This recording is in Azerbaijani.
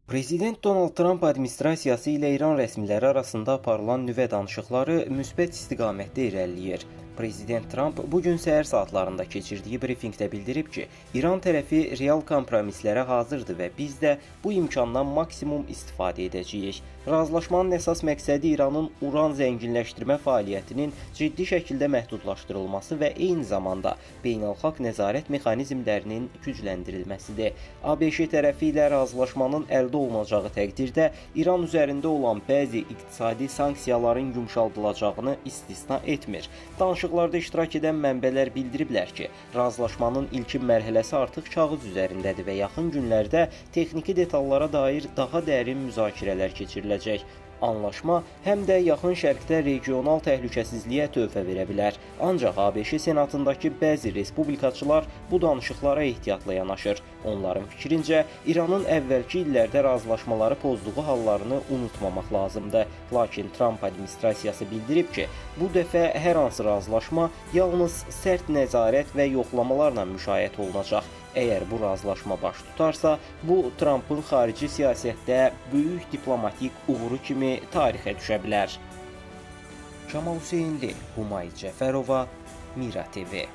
Prezident Donald Trump administrasiyası ilə İran rəsmiləri arasında aparılan nüvə danışıqları müsbət istiqamətdə irəliləyir. Prezident Trump bugün səhər saatlarında keçirdiyi brifinqdə bildirib ki, İran tərəfi real kompromislərə hazırdır və biz də bu imkandan maksimum istifadə edəcəyik. Razılaşmanın əsas məqsədi İranın uran zənginləşdirmə fəaliyyətinin ciddi şəkildə məhdudlaşdırılması və eyni zamanda beynəlxalq nəzarət mexanizmlərinin gücləndirilməsidir. ABŞ tərəfi ilə razılaşmanın əldə olunacağı təqdirdə İran üzərində olan bəzi iqtisadi sanksiyaların yumşaldılacağını istisna etmir. Danışıqlarda iştirak edən mənbələr bildiriblər ki, razılaşmanın ilkin mərhələsi artıq kağız üzərindədir və yaxın günlərdə texniki detallara dair daha dərin müzakirələr keçiriləcək. Anlaşma həm də yaxın şərqdə regional təhlükəsizliyə töhfə verə bilər. Ancaq ABŞ senatındakı bəzi respublikaçılar bu danışıqlara ehtiyatla yanaşır. Onların fikrincə, İranın əvvəlki illərdə razılaşmaları pozduğu hallarını unutmamaq lazımdır. Lakin Trump administrasiyası bildirib ki, bu dəfə hər hansı razılaşma yalnız sərt nəzarət və yoxlamalarla müşayiət olunacaq. Əgər bu razılaşma baş tutarsa, bu Trumpın xarici siyasətdə böyük diplomatik uğuru kimi tarixə düşə bilər. Kamal Hüseynli, Humayit Cəfərova, Mira TV.